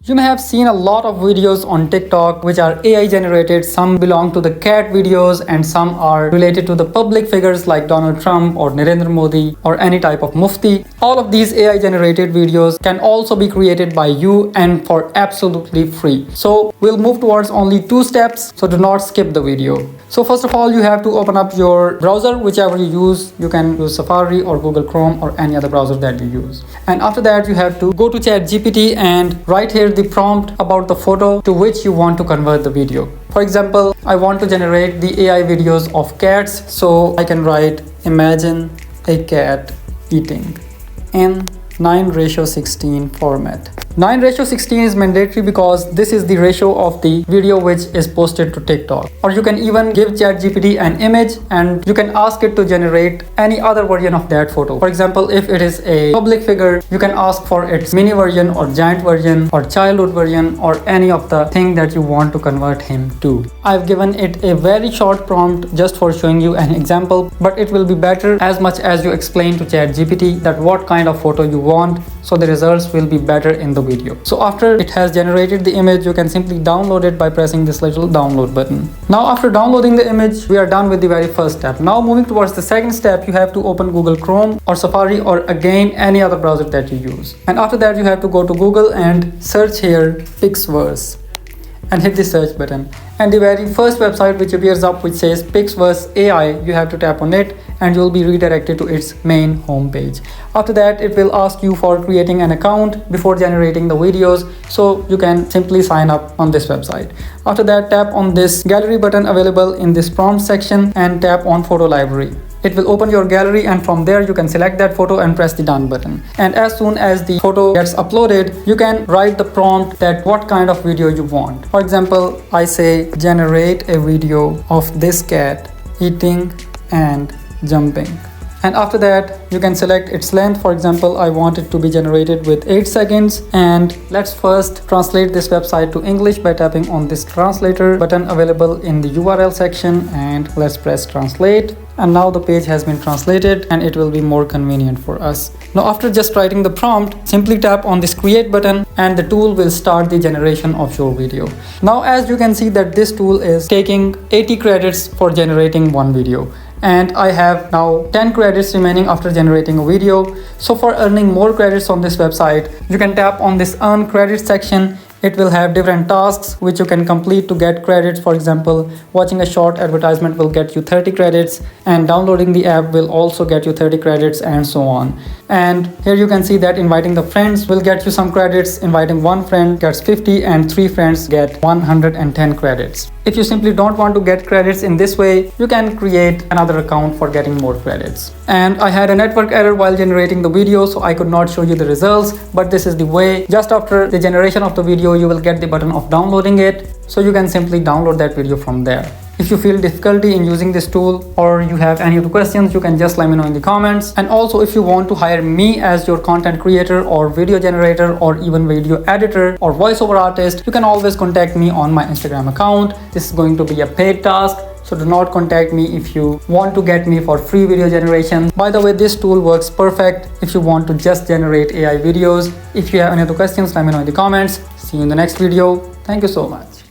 You may have seen a lot of videos on TikTok which are AI generated. Some belong to the cat videos and some are related to the public figures like Donald Trump or Narendra Modi or any type of mufti. All of these AI generated videos can also be created by you and for absolutely free. So we'll move towards only 2 steps, so do not skip the video. So first of all, you have to open up your browser, whichever you use. You can use Safari or Google Chrome or any other browser that you use. And after that, you have to go to ChatGPT and write here the prompt about the photo to which you want to convert the video. For example, I want to generate the AI videos of cats, so I can write imagine a cat eating in 9:16 format. 9:16 is mandatory because this is the ratio of the video which is posted to TikTok. Or you can even give ChatGPT an image and you can ask it to generate any other version of that photo. For example, if it is a public figure, you can ask for its mini version or giant version or childhood version or any of the thing that you want to convert him to. I've given it a very short prompt just for showing you an example, but it will be better as much as you explain to ChatGPT that what kind of photo you want, so the results will be better in the video. So after it has generated the image, you can simply download it by pressing this little download button. Now after downloading the image, we are done with the very first step. Now moving towards the second step, you have to open Google Chrome or Safari or again any other browser that you use. And after that, you have to go to Google and search here Faceless and hit the search button. And the very first website which appears up which says Faceless AI, you have to tap on it and you will be redirected to its main homepage. After that, it will ask you for creating an account before generating the videos, so you can simply sign up on this website. After that, tap on this gallery button available in this prompt section and tap on photo library. It will open your gallery and from there you can select that photo and press the done button. And as soon as the photo gets uploaded, you can write the prompt that what kind of video you want. For example, I say generate a video of this cat eating and jumping. And after that, you can select its length. For example, I want it to be generated with 8 seconds. And let's first translate this website to English by tapping on this translator button available in the URL section, and let's press translate. And now the page has been translated and it will be more convenient for us. Now after just writing the prompt, simply tap on this create button and the tool will start the generation of your video. Now as you can see that this tool is taking 80 credits for generating one video. And I have now 10 credits remaining after generating a video. So for earning more credits on this website, you can tap on this earn credits section. It will have different tasks which you can complete to get credits. For example, watching a short advertisement will get you 30 credits and downloading the app will also get you 30 credits and so on. And here you can see that inviting the friends will get you some credits. Inviting one friend gets 50 and 3 friends get 110 credits. If you simply don't want to get credits in this way, you can create another account for getting more credits. And I had a network error while generating the video, so I could not show you the results, but this is the way. Just after the generation of the video, you will get the button of downloading it, so you can simply download that video from there. If you feel difficulty in using this tool or you have any other questions, you can just let me know in the comments. And also if you want to hire me as your content creator or video generator or even video editor or voiceover artist, you can always contact me on my Instagram account. This is going to be a paid task, so do not contact me if you want to get me for free video generation. By the way, this tool works perfect if you want to just generate AI videos. If you have any other questions, let me know in the comments. See you in the next video. Thank you so much.